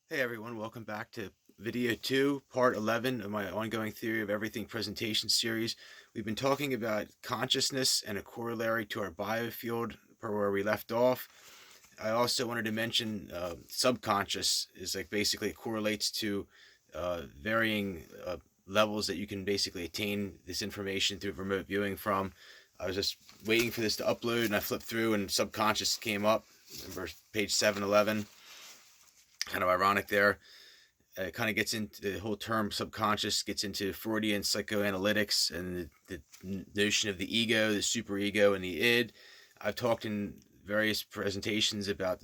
Hey everyone, welcome back to video 2, part 11 of my ongoing theory of everything presentation series. We've been talking about consciousness and a corollary to our biofield per where we left off. I also wanted to mention subconscious is like basically it correlates to varying levels that you can basically attain this information through remote viewing from. I was just waiting for this to upload and I flipped through and subconscious came up, number page 711. Kind of ironic there. It kind of gets into the whole term subconscious, gets into Freudian psychoanalytics and the notion of the ego, the superego, and the id. I've talked in various presentations about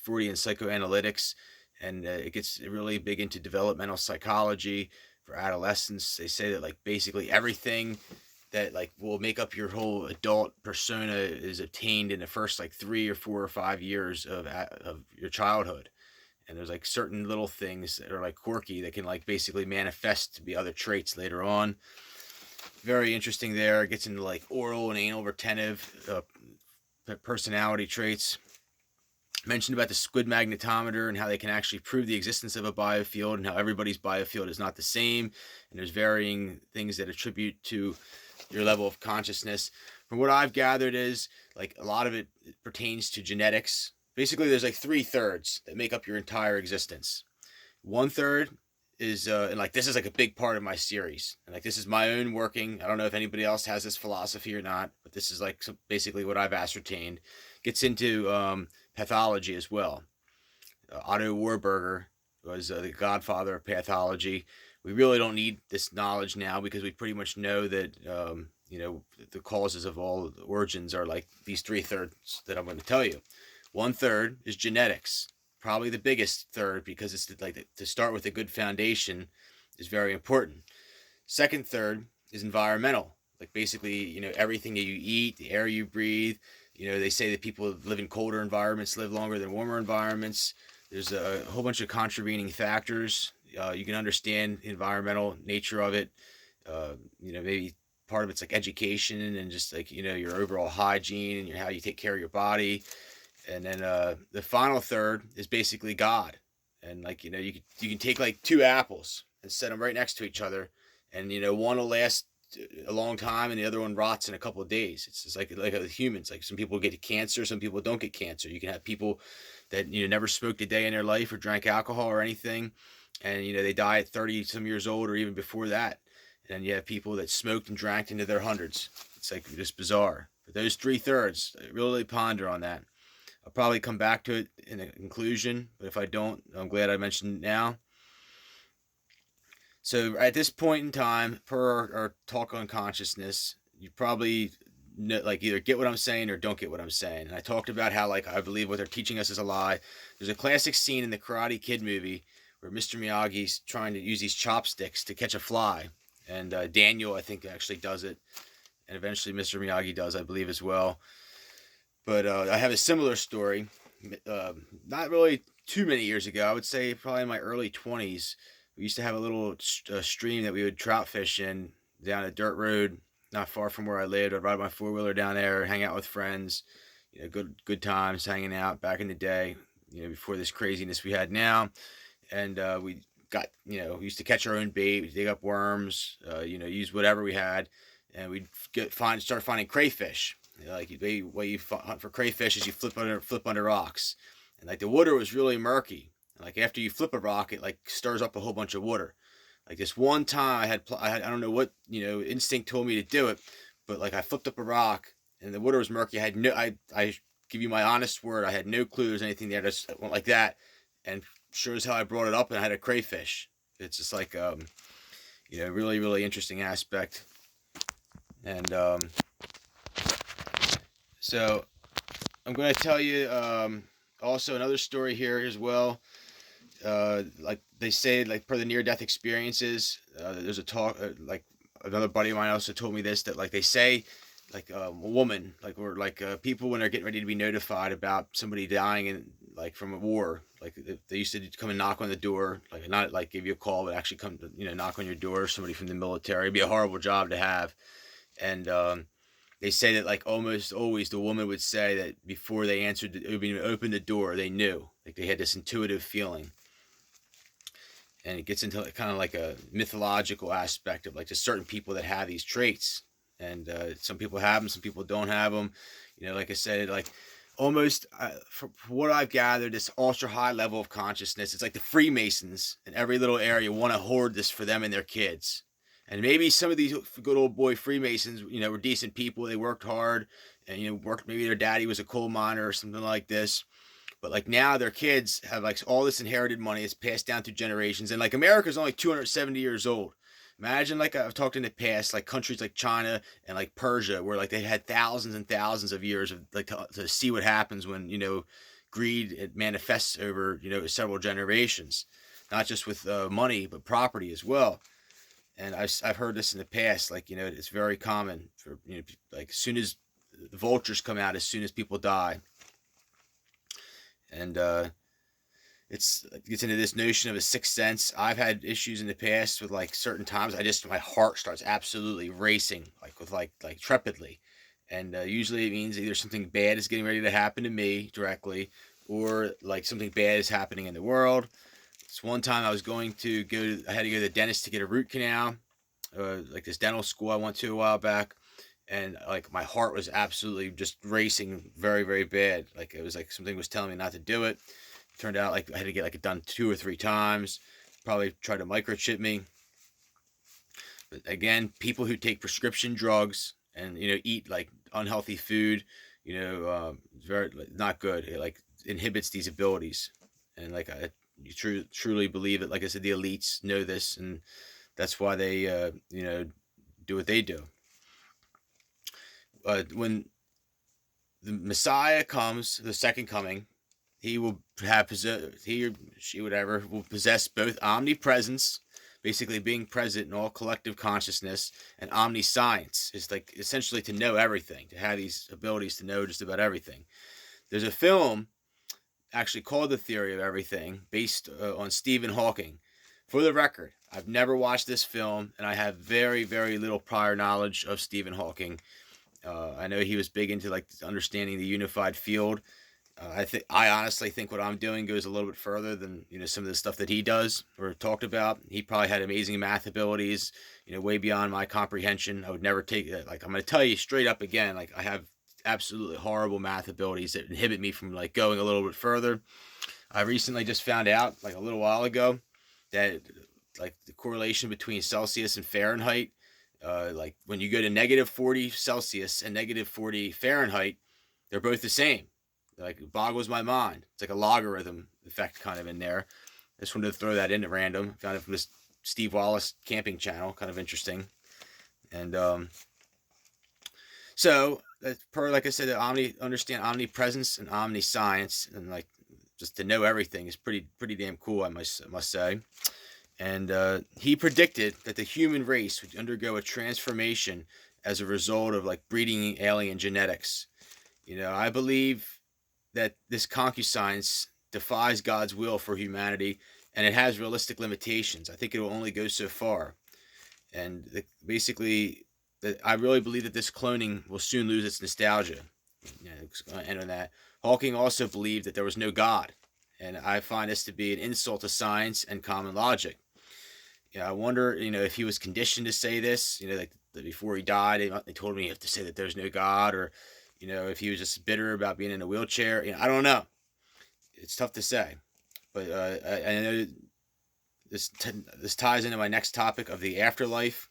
Freudian psychoanalytics, and it gets really big into developmental psychology for adolescents. They say that like basically everything that like will make up your whole adult persona is attained in the first like 3 or 4 or 5 years of your childhood, and there's like certain little things that are like quirky that can like basically manifest to be other traits later on. Very interesting there. It gets into like oral and anal retentive personality traits. Mentioned about the squid magnetometer and how they can actually prove the existence of a biofield and how everybody's biofield is not the same, and there's varying things that attribute to your level of consciousness. From what I've gathered is like a lot of it pertains to genetics. Basically, there's like 3/3 that make up your entire existence. 1/3 is and like this is like a big part of my series, and like this is my own working. I don't know if anybody else has this philosophy or not, but this is like basically what I've ascertained. Gets into pathology as well. Otto Warburger was the godfather of pathology. We really don't need this knowledge now because we pretty much know that the causes of all the origins are like these 3/3 that I'm going to tell you. 1/3 is genetics, probably the biggest third because it's like to start with a good foundation is very important. Second third is environmental, like basically everything that you eat, the air you breathe. They say that people that live in colder environments live longer than warmer environments. There's a whole bunch of contravening factors. You can understand the environmental nature of it. Maybe part of it's like education and just like your overall hygiene and how you take care of your body. And then the final third is basically God. And like you can take like two apples and set them right next to each other, and one will last a long time and the other one rots in a couple of days. It's just like humans. Like some people get cancer, some people don't get cancer. You can have people that never smoked a day in their life or drank alcohol or anything, and they die at 30 some years old or even before that. And then you have people that smoked and drank into their hundreds. It's like just bizarre. But those 3/3, really ponder on that. I'll probably come back to it in a conclusion, but if I don't, I'm glad I mentioned it now. So at this point in time, per our talk on consciousness, you probably like either get what I'm saying or don't get what I'm saying. And I talked about how like I believe what they're teaching us is a lie. There's a classic scene in the Karate Kid movie where Mr. Miyagi's trying to use these chopsticks to catch a fly, and Daniel I think actually does it, and eventually Mr. Miyagi does, I believe, as well. But I have a similar story, not really too many years ago. I would say probably in my early 20s. We used to have a little stream that we would trout fish in down a dirt road not far from where I lived. I'd ride my four-wheeler down there, hang out with friends. Good times hanging out back in the day. Before this craziness we had now, and we got we used to catch our own bait, we'd dig up worms, use whatever we had, and we'd start finding crayfish. Like the way you hunt for crayfish is you flip under rocks, and like the water was really murky. And like after you flip a rock, it like stirs up a whole bunch of water. Like this one time, I don't know what instinct told me to do it, but like I flipped up a rock and the water was murky. I give you my honest word, I had no clue there's anything there. I just went like that, and sure as hell I brought it up and I had a crayfish. It's just like really really interesting aspect, and so I'm going to tell you also another story here as well. Like they say, like per the near-death experiences, there's a talk. Like another buddy of mine also told me this, that like they say, like a woman, like or like people when they're getting ready to be notified about somebody dying in like from a war, like they used to come and knock on the door, like not like give you a call, but actually come to knock on your door. Somebody from the military. It'd be a horrible job to have, and they say that like almost always the woman would say that before they opened the door, they knew, like they had this intuitive feeling. and it gets into kind of like a mythological aspect of like just certain people that have these traits, and some people have them, some people don't have them. Like I said, like almost from what I've gathered, this ultra high level of consciousness, it's like the Freemasons in every little area want to hoard this for them and their kids. And maybe some of these good old boy Freemasons, were decent people. They worked hard, and worked. Maybe their daddy was a coal miner or something like this. But like now, their kids have like all this inherited money. It's passed down through generations, and like America's only 270 years old. Imagine, like I've talked in the past, like countries like China and like Persia, where like they had thousands and thousands of years of like to see what happens when greed, it manifests over several generations, not just with money but property as well. And I've heard this in the past, like it's very common for like as soon as the vultures come out, as soon as people die, and it gets into this notion of a sixth sense. I've had issues in the past with like certain times. My heart starts absolutely racing, like with like trepidly, and usually it means either something bad is getting ready to happen to me directly, or like something bad is happening in the world. This one time I was going to I had to go to the dentist to get a root canal, like this dental school I went to a while back, and like my heart was absolutely just racing very, very bad. Like it was like something was telling me not to do it. Turned out like I had to get like it done 2 or 3 times. Probably tried to microchip me. But again, people who take prescription drugs and eat like unhealthy food, it's very not good. It like inhibits these abilities, and like I truly believe it. Like I said, the elites know this, and that's why they do what they do. When the Messiah comes, the second coming, he will have he or she, whatever, will possess both omnipresence, basically being present in all collective consciousness, and omniscience is like essentially to know everything, to have these abilities to know just about everything. There's a film actually called The Theory of Everything, based on Stephen Hawking. For the record, I've never watched this film, and I have very, very little prior knowledge of Stephen Hawking. I know he was big into like understanding the unified field. I honestly think what I'm doing goes a little bit further than some of the stuff that he does or talked about. He probably had amazing math abilities, way beyond my comprehension. I would never take that. Like I'm going to tell you straight up again, like I have absolutely horrible math abilities that inhibit me from like going a little bit further. I recently just found out like a little while ago that like the correlation between Celsius and Fahrenheit, like when you go to negative 40 Celsius and negative 40 Fahrenheit, they're both the same. Like it boggles my mind. It's like a logarithm effect kind of in there. I just wanted to throw that in at random. Found it from this Steve Wallace camping channel. Kind of interesting. And so per like I said, understand omnipresence and omniscience, and like just to know everything is pretty damn cool. I must say. And he predicted that the human race would undergo a transformation as a result of like breeding alien genetics. I believe that this concuscience defies God's will for humanity, and it has realistic limitations. I think it will only go so far. And basically, I really believe that this cloning will soon lose its nostalgia. It's going to end on that. Hawking also believed that there was no God, and I find this to be an insult to science and common logic. I wonder, if he was conditioned to say this, like before he died, they told him you have to say that there's no God, or if he was just bitter about being in a wheelchair. I don't know. It's tough to say. But I know this ties into my next topic of the afterlife.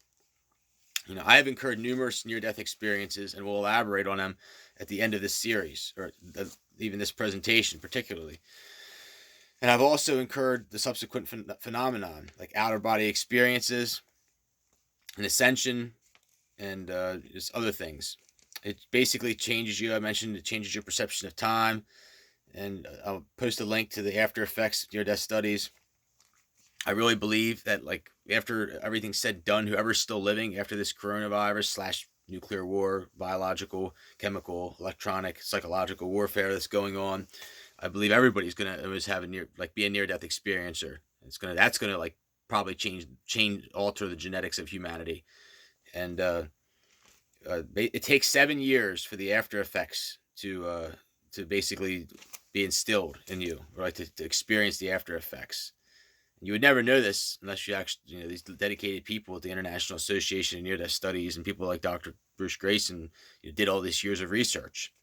I have incurred numerous near-death experiences, and will elaborate on them at the end of this series, or even this presentation particularly. And I've also incurred the subsequent phenomenon, like outer-body experiences, an ascension, and just other things. It basically changes you. I mentioned it changes your perception of time. And I'll post a link to the after effects of near-death studies. I really believe that, like, after everything's said and done, whoever's still living after this coronavirus / nuclear war, biological, chemical, electronic, psychological warfare that's going on, I believe everybody's gonna always have be a near-death experiencer. That's gonna like probably alter the genetics of humanity, and it takes 7 years for the after effects to basically be instilled in you, right? To experience the after effects. You would never know this unless you actually, these dedicated people at the International Association of Near-Death Studies and people like Dr. Bruce Greyson did all these years of research.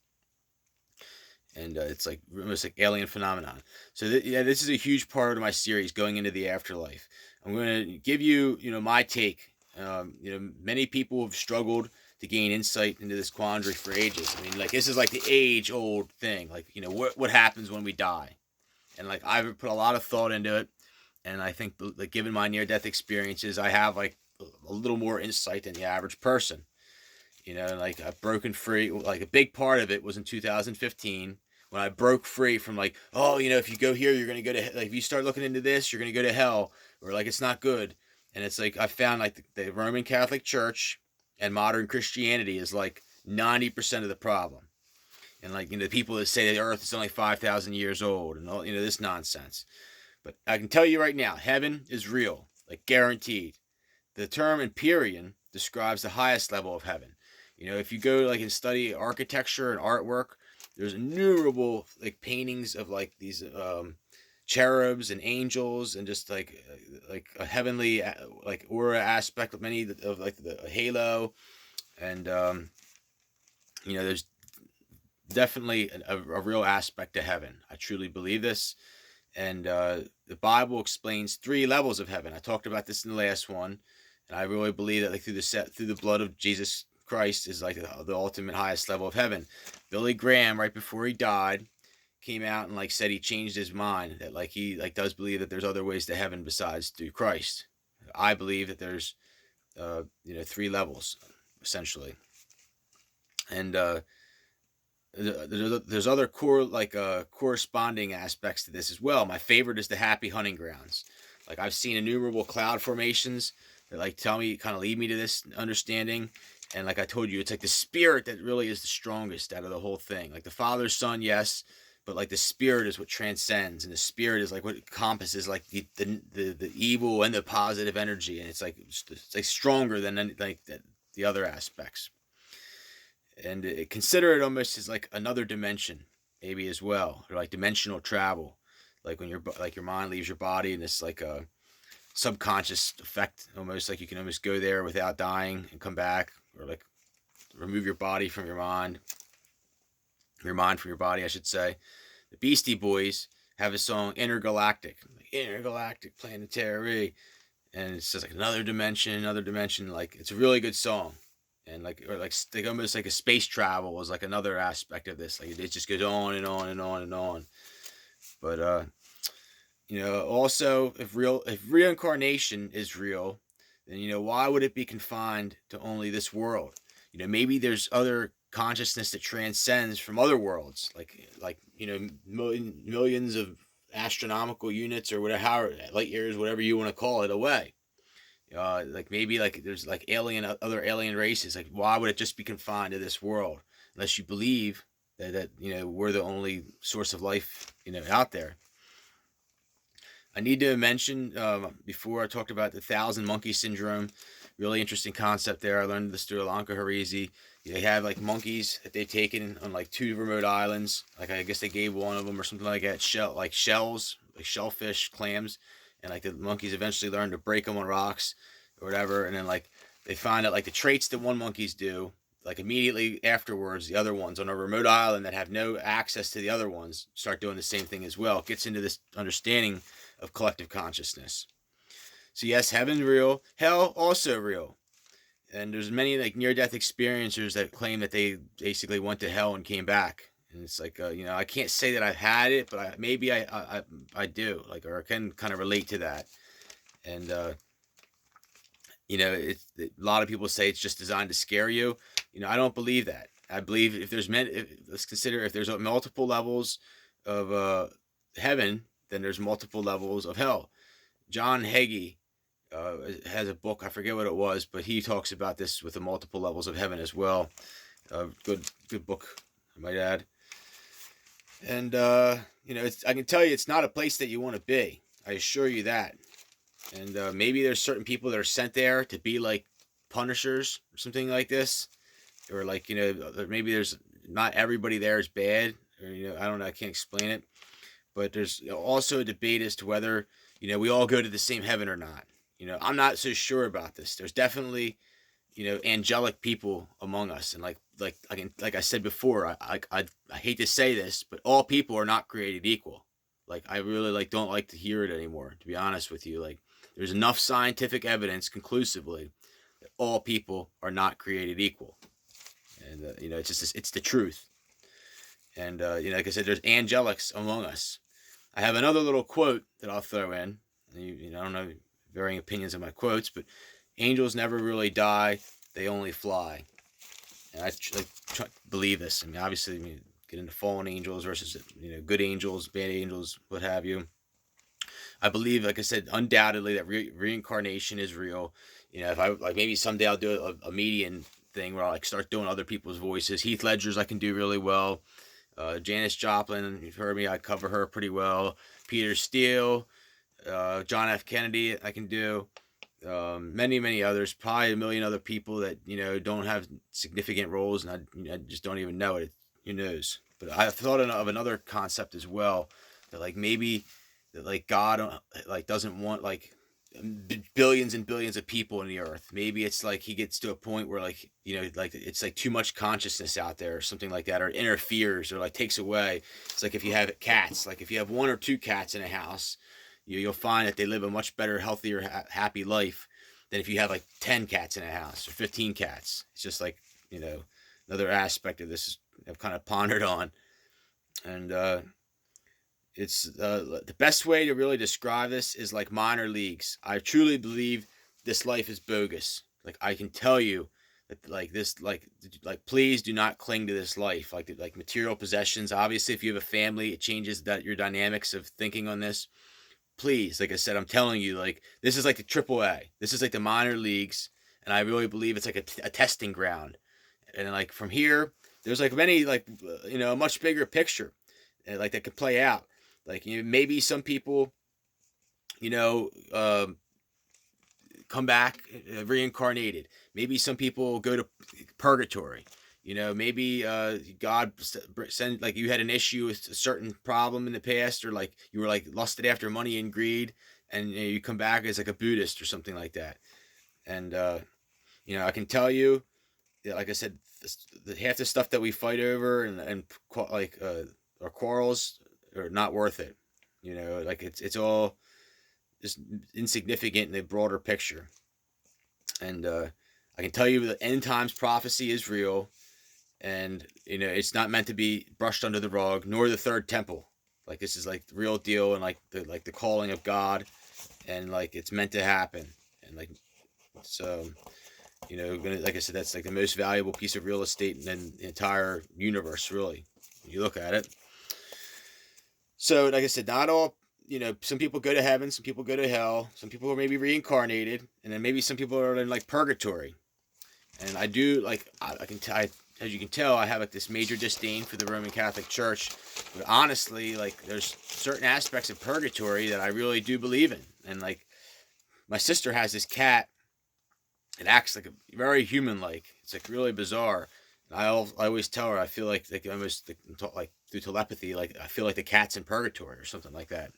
And it's like almost like alien phenomenon. So this is a huge part of my series going into the afterlife. I'm going to give you, my take. Many people have struggled to gain insight into this quandary for ages. I mean, like, this is like the age-old thing. Like, what happens when we die? And like, I've put a lot of thought into it. And I think, like, given my near-death experiences, I have like a little more insight than the average person. Like, I've broken free. Like, a big part of it was in 2015 when I broke free from, like, oh, if you go here, you're going to go to, like, if you start looking into this, you're going to go to hell, or like, it's not good. And it's like, I found like the Roman Catholic Church and modern Christianity is like 90% of the problem. And like, the people that say the earth is only 5,000 years old and all, this nonsense. But I can tell you right now, heaven is real, like, guaranteed. The term Empyrean describes the highest level of heaven. If you go like and study architecture and artwork, there's innumerable like paintings of like these cherubs and angels and just like a heavenly like aura aspect of many of like the halo, and there's definitely a real aspect to heaven. I truly believe this, and the Bible explains 3 levels of heaven. I talked about this in the last one, and I really believe that like through the blood of Jesus Christ is like the ultimate highest level of heaven. Billy Graham, right before he died, came out and like said he changed his mind, that like he like does believe that there's other ways to heaven besides through Christ. I believe that there's 3 levels essentially, and there's other corresponding aspects to this as well. My favorite is the happy hunting grounds. Like, I've seen innumerable cloud formations that like kind of lead me to this understanding. And like I told you, it's like the spirit that really is the strongest out of the whole thing. Like the Father, Son, yes, but like the spirit is what transcends, and the spirit is like what encompasses like the evil and the positive energy, and it's like stronger than like the other aspects. And consider it almost as like another dimension, maybe as well, or like dimensional travel, like when your mind leaves your body, and it's like a subconscious effect, almost like you can almost go there without dying and come back, or like remove your body from your mind from your body, I should say. The Beastie Boys have a song, Intergalactic Planetary, and it's just like another dimension. Like, it's a really good song. And like, or like almost like a space travel was like another aspect of this. Like, it just goes on and on and on and on. But also, if reincarnation is real, then why would it be confined to only this world? Maybe there's other consciousness that transcends from other worlds, like millions of astronomical units or whatever, light years, whatever you want to call it, away. Like, maybe like there's like other alien races. Like, why would it just be confined to this world? Unless you believe that we're the only source of life out there. I need to mention, before I talked about the 1,000 monkey syndrome, really interesting concept there. I learned this through Alanka Harizi. They have like monkeys that they've taken on like 2 remote islands. Like, I guess they gave one of them or something like that, shells, like shellfish, clams. And like the monkeys eventually learn to break them on rocks or whatever. And then like they find out like the traits that one monkeys do, like immediately afterwards, the other ones on a remote island that have no access to the other ones start doing the same thing as well. It gets into this understanding of collective consciousness. So yes, heaven's real, hell also real. And there's many like near-death experiencers that claim that they basically went to hell and came back. And it's like, I can't say that I've had it, but maybe I do, like, or I can kind of relate to that. And, a lot of people say it's just designed to scare you. I don't believe that. I believe let's consider if there's multiple levels of heaven, then there's multiple levels of hell. John Hagee has a book, I forget what it was, but he talks about this with the multiple levels of heaven as well. Good book, I might add. And I can tell you, it's not a place that you want to be. I assure you that. And maybe there's certain people that are sent there to be like punishers or something like this, or like maybe there's not everybody there is bad, or I don't know, I can't explain it. But there's also a debate as to whether we all go to the same heaven or not. I'm not so sure about this. There's definitely, angelic people among us, and like I said before, I hate to say this, but all people are not created equal. Like, I really don't like to hear it anymore, to be honest with you. Like, there's enough scientific evidence conclusively that all people are not created equal, and it's the truth. And like I said, there's angelics among us. I have another little quote that I'll throw in. I don't know, varying opinions of my quotes, but angels never really die; they only fly. And I believe this. I mean, obviously, get into fallen angels versus good angels, bad angels, what have you. I believe, like I said, undoubtedly that reincarnation is real. If I maybe someday I'll do a median thing where I'll start doing other people's voices. Heath Ledger's I can do really well. Janis Joplin, you've heard me, I cover her pretty well. Peter Steele, John F. Kennedy, I can do. Many others, probably a million other people that don't have significant roles, and I just don't even know it. Who knows? But I thought of another concept as well, that maybe that God doesn't want billions and billions of people in the earth. Maybe it's he gets to a point where it's too much consciousness out there or something like that, or it interferes or takes away. It's like if you have cats, if you have one or two cats in a house, you'll find that they live a much better, healthier, happy life than if you have 10 cats in a house or 15 cats. It's just another aspect of this I've kind of pondered on. And it's the best way to really describe this is minor leagues. I truly believe this life is bogus. I can tell you that this please do not cling to this life, material possessions. Obviously, if you have a family, it changes your dynamics of thinking on this. Please, like I said, I'm telling you, this is the AAA. This is the minor leagues, and I really believe it's a testing ground. And from here, there's many a much bigger picture, that could play out. Maybe some people, come back reincarnated. Maybe some people go to purgatory. Maybe God send you had an issue with a certain problem in the past, or you were lusted after money and greed, and you come back as a Buddhist or something like that. And I can tell you, like I said, half the stuff that we fight over and our quarrels are not worth it. It's all just insignificant in the broader picture. And I can tell you the end times prophecy is real. And it's not meant to be brushed under the rug, nor the third temple. This is the real deal, and the calling of God, and it's meant to happen. And so, like I said, that's the most valuable piece of real estate in the entire universe, really, when you look at it. So, like I said, not all, some people go to heaven, some people go to hell, some people are maybe reincarnated, and then maybe some people are in purgatory. And I do as you can tell, I have this major disdain for the Roman Catholic Church. But honestly, there's certain aspects of purgatory that I really do believe in. And my sister has this cat. It acts very human-like. It's really bizarre. And I always tell her I feel almost through telepathy, I feel the cat's in purgatory or something like that.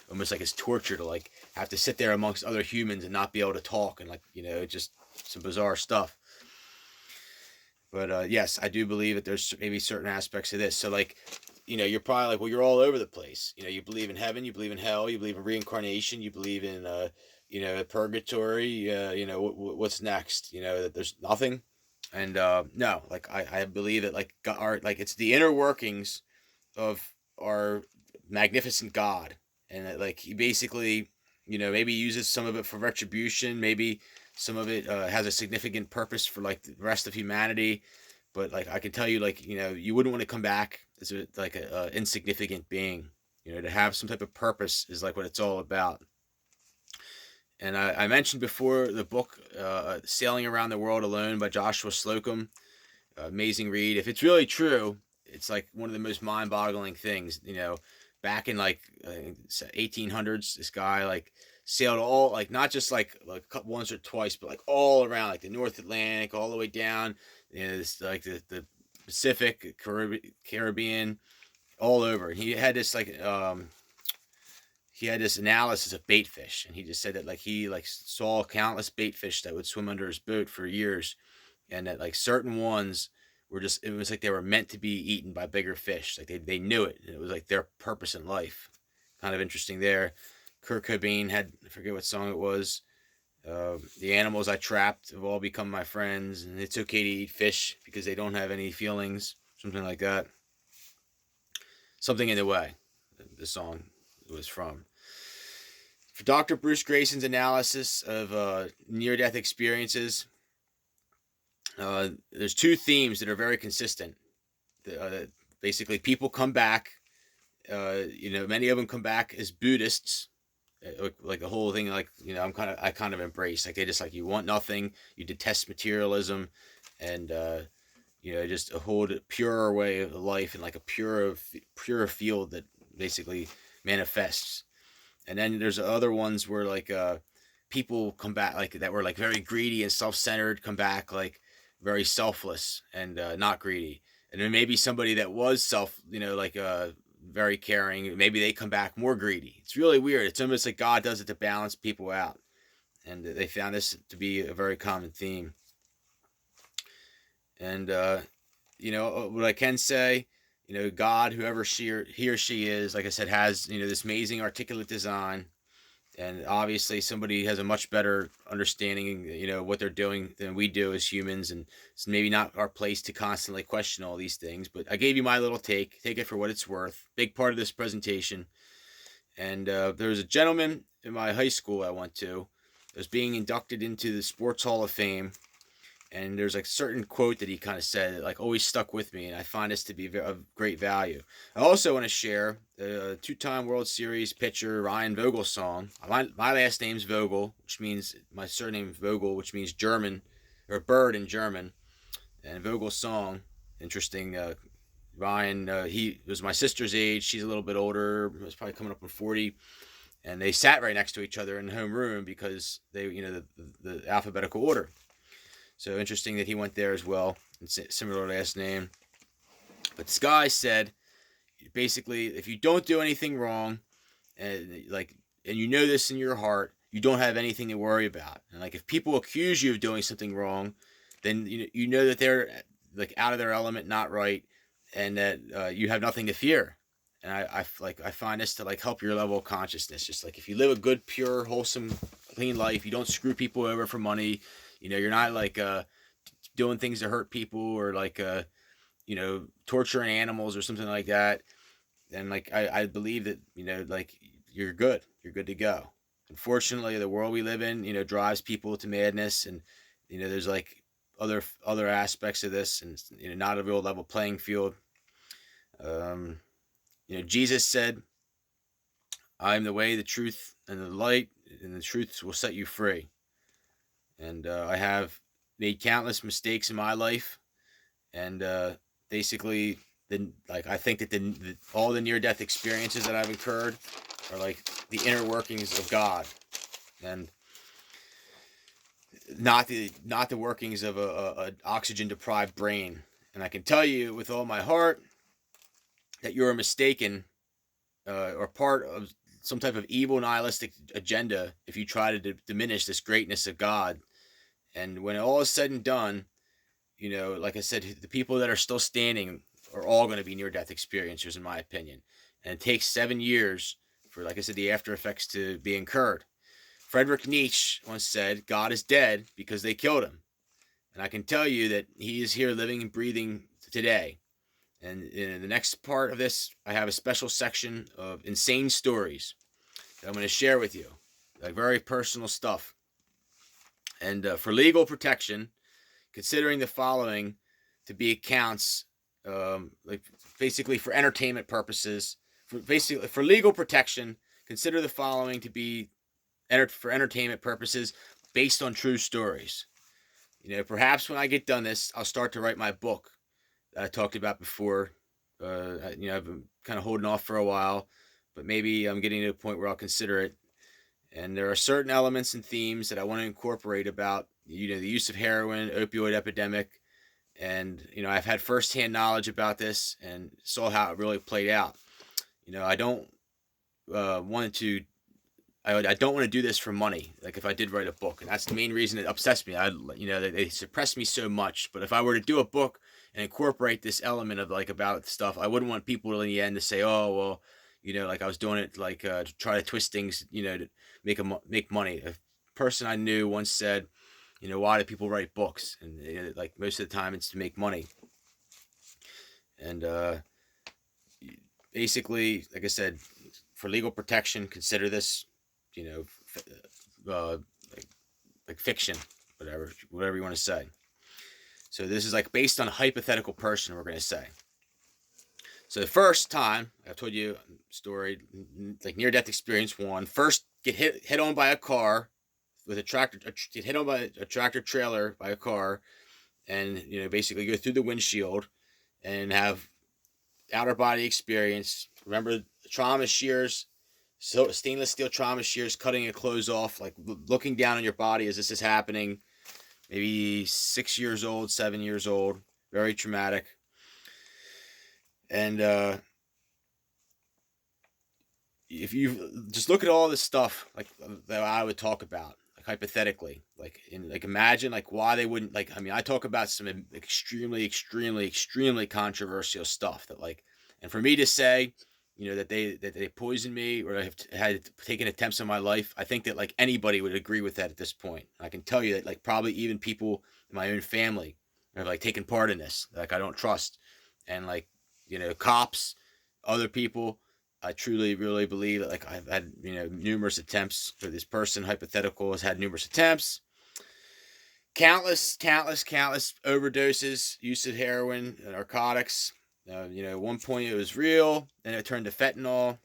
Almost it's torture to have to sit there amongst other humans and not be able to talk, and just some bizarre stuff. But yes, I do believe that there's maybe certain aspects of this. So you're probably well, you're all over the place. You believe in heaven, you believe in hell, you believe in reincarnation, you believe in purgatory. What's next? That there's nothing. And no, I believe that God, it's the inner workings of our magnificent God, and that he basically maybe uses some of it for retribution, maybe some of it has a significant purpose for the rest of humanity. But I can tell you, you wouldn't want to come back as a insignificant being. To have some type of purpose is what it's all about. And I mentioned before the book Sailing Around the World Alone by Joshua Slocum. Amazing read. If it's really true, it's one of the most mind-boggling things. Back in 1800s, this guy sailed all not just once or twice, but all around the North Atlantic, all the way down, this the Pacific, Caribbean, all over. He had this he had this analysis of bait fish, and he just said that like he like saw countless bait fish that would swim under his boat for years, and that like certain ones were just, it was like they were meant to be eaten by bigger fish. Like they knew it, and it was like their purpose in life. Kind of interesting there. Kurt Cobain had, I forget what song it was. The animals I trapped have all become my friends, and it's okay to eat fish because they don't have any feelings. Something like that. Something in the way the song was from. For Dr. Bruce Greyson's analysis of near-death experiences, there's two themes that are very consistent. Basically, people come back. Many of them come back as Buddhists, like the whole thing. Like I kind of embrace. Like they just like, you want nothing, you detest materialism, and just hold a purer way of life and like a purer field that basically manifests. And then there's other ones where like people come back like that were like very greedy and self-centered, come back like very selfless and not greedy. And then maybe somebody that was very caring, maybe they come back more greedy. It's really weird. It's almost like God does it to balance people out. And they found this to be a very common theme. And, what I can say, God, whoever he or she is, like I said, has, this amazing articulate design. And obviously somebody has a much better understanding, what they're doing than we do as humans. And it's maybe not our place to constantly question all these things. But I gave you my little take. Take it for what it's worth. Big part of this presentation. And there was a gentleman in my high school I went to that was being inducted into the Sports Hall of Fame. And there's like a certain quote that he kind of said that like always stuck with me, and I find this to be of great value. I also want to share the two-time World Series pitcher Ryan Vogel's song. My last name's Vogel, which means my surname Vogel, which means German or bird in German. And Vogel's song, interesting. Ryan, he was my sister's age. She's a little bit older. Was probably coming up on 40. And they sat right next to each other in the homeroom because they, the alphabetical order. So interesting that he went there as well. Similar last name. But this guy said, basically, if you don't do anything wrong, and you know this in your heart, you don't have anything to worry about. And like if people accuse you of doing something wrong, then you know that they're like out of their element, not right, and that you have nothing to fear. And I find this to like help your level of consciousness. Just like if you live a good, pure, wholesome, clean life, you don't screw people over for money. You're not like doing things to hurt people or like torturing animals or something like that. And like I believe that like you're good to go. Unfortunately, the world we live in drives people to madness, and there's like other aspects of this, and not a real level playing field. Jesus said, "I am the way, the truth, and the light, and the truth will set you free." And I have made countless mistakes in my life, and basically, I think that all the near-death experiences that I've incurred are like the inner workings of God, and not the workings of a oxygen-deprived brain. And I can tell you with all my heart that you're mistaken or part of some type of evil nihilistic agenda if you try to diminish this greatness of God. And when all is said and done, like I said, the people that are still standing are all going to be near-death experiencers, in my opinion. And it takes 7 years for, like I said, the after effects to be incurred. Friedrich Nietzsche once said, God is dead because they killed him. And I can tell you that he is here living and breathing today. And in the next part of this, I have a special section of insane stories that I'm going to share with you, like very personal stuff. And for legal protection, considering the following to be accounts, like basically for entertainment purposes, for legal protection, consider the following to be for entertainment purposes based on true stories. Perhaps when I get done this, I'll start to write my book that I talked about before. I've been kind of holding off for a while, but maybe I'm getting to a point where I'll consider it. And there are certain elements and themes that I want to incorporate about, the use of heroin, opioid epidemic. And, I've had firsthand knowledge about this and saw how it really played out. I don't want to I don't want to do this for money. Like if I did write a book, and that's the main reason it upsets me. They suppress me so much. But if I were to do a book and incorporate this element of like about stuff, I wouldn't want people in the end to say, oh well, like I was doing it like to try to twist things, to make money. A person I knew once said, why do people write books? And like most of the time it's to make money. And basically, like I said, for legal protection, consider this, uh, like fiction, whatever you want to say. So this is like based on a hypothetical person, we're going to say. So the first time I told you story, like near-death experience one, first get hit on by a car with a tractor, get hit on by a tractor trailer by a car, and basically go through the windshield and have outer body experience. Remember the trauma shears, so stainless steel trauma shears cutting your clothes off, like looking down on your body as this is happening. Maybe 6 years old, 7 years old, very traumatic. And if you just look at all this stuff like that I would talk about, like hypothetically, like imagine like why they wouldn't, like, I mean, I talk about some extremely, extremely, extremely controversial stuff that, like, and for me to say, that they poisoned me or have had taken attempts on my life, I think that like anybody would agree with that at this point. I can tell you that like probably even people in my own family have like taken part in this, like I don't trust, and like cops, other people. I truly, really believe that like I've had numerous attempts, for this person hypothetical has had numerous attempts, countless overdoses, use of heroin, narcotics. At one point it was real, then it turned to fentanyl.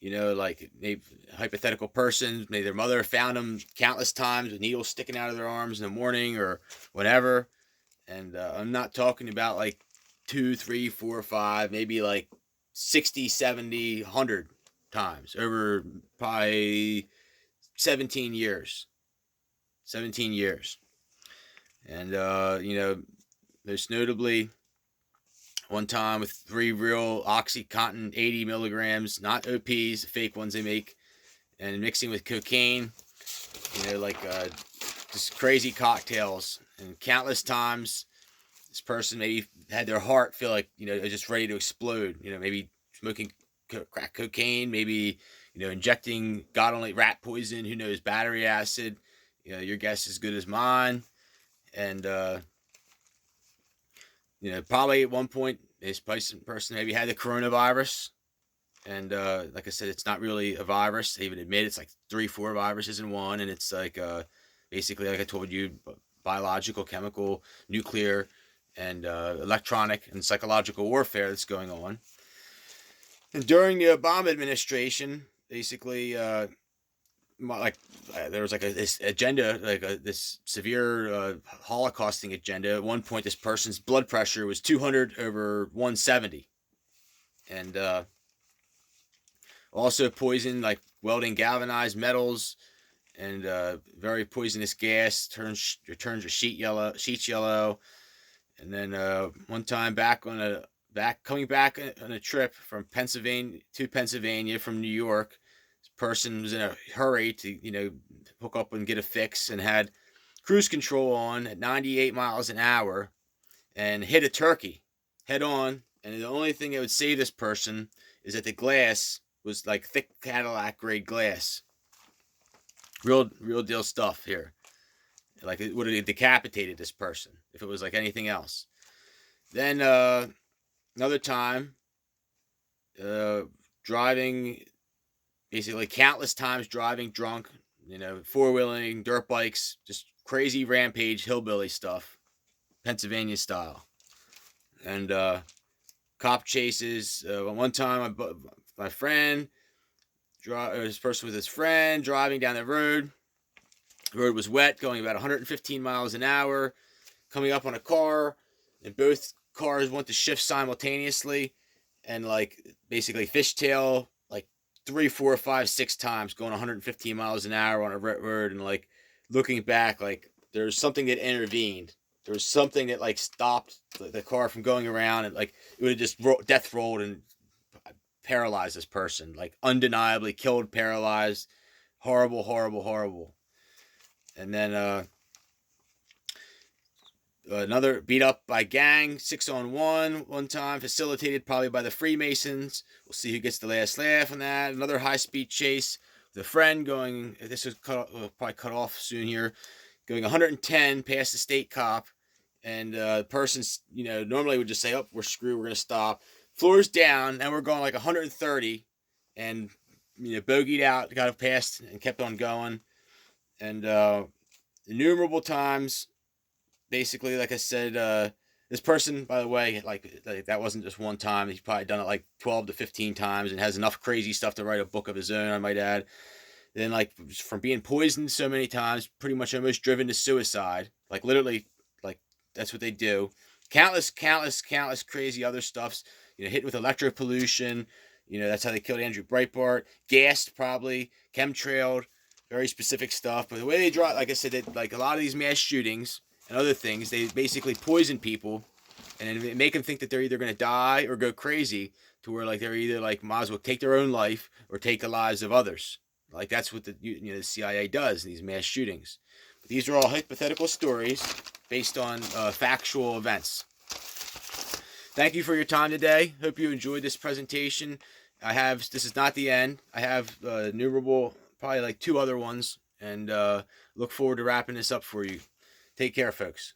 Like maybe hypothetical person, maybe their mother found them countless times with needles sticking out of their arms in the morning or whatever. And I'm not talking about like 2, 3, 4, 5, maybe like 60, 70, 100 times over probably 17 years. 17 years. And, most notably, one time with 3 real OxyContin 80 milligrams, not OPs, the fake ones they make, and mixing with cocaine, just crazy cocktails. And countless times, this person maybe had their heart feel like, just ready to explode, maybe smoking crack cocaine, maybe, injecting God only rat poison, who knows, battery acid, your guess is as good as mine. And, probably at one point, this person maybe had the coronavirus. And like I said, it's not really a virus. They even admit it's like 3, 4 viruses in one. And it's like basically, like I told you, biological, chemical, nuclear, and electronic and psychological warfare that's going on. And during the Obama administration, basically, there was like this agenda, like this severe holocausting agenda. At one point, this person's blood pressure was 200 over 170, and also poison, like welding galvanized metals, and very poisonous gas turns your sheets yellow. And then one time coming back on a trip from Pennsylvania from New York, this person was in a hurry to hook up and get a fix, and had cruise control on at 98 miles an hour and hit a turkey head on. And the only thing that would save this person is that the glass was like thick Cadillac grade glass. Real deal stuff here. Like it would have decapitated this person if it was like anything else. Then another time, driving, basically countless times driving drunk, 4-wheeling, dirt bikes, just crazy rampage hillbilly stuff, Pennsylvania style. And cop chases. One time, my friend, this person with his friend driving down the road. The road was wet, going about 115 miles an hour, coming up on a car, and both cars went to shift simultaneously, and like basically fishtail like 3, 4, 5, 6 times, going 115 miles an hour on a road. And like looking back, like there's something that intervened. There was something that like stopped the car from going around, and like it would have just death rolled and paralyzed this person, like undeniably killed, paralyzed, horrible, horrible, horrible. And then another beat up by gang, 6-on-1 one time, facilitated probably by the Freemasons. We'll see who gets the last laugh on that. Another high-speed chase with a friend going, this was probably cut off soon here, going 110 past the state cop. And the person's, normally would just say, oh, we're screwed, we're going to stop. Floor's down, and we're going like 130. And, bogeyed out, got past, and kept on going. And innumerable times, basically, like I said, this person, by the way, like that wasn't just one time. He's probably done it like 12 to 15 times and has enough crazy stuff to write a book of his own, I might add. Then, like, from being poisoned so many times, pretty much almost driven to suicide. Like, literally, like, that's what they do. Countless crazy other stuffs. Hit with electro pollution. That's how they killed Andrew Breitbart. Gassed, probably. Chemtrailed. Very specific stuff. But the way they draw it, like I said, like a lot of these mass shootings and other things, they basically poison people and make them think that they're either going to die or go crazy, to where like they're either like might as well take their own life or take the lives of others. Like that's what the CIA does in these mass shootings. But these are all hypothetical stories based on factual events. Thank you for your time today. Hope you enjoyed this presentation. This is not the end. I have innumerable, probably like 2 other ones, and look forward to wrapping this up for you. Take care, folks.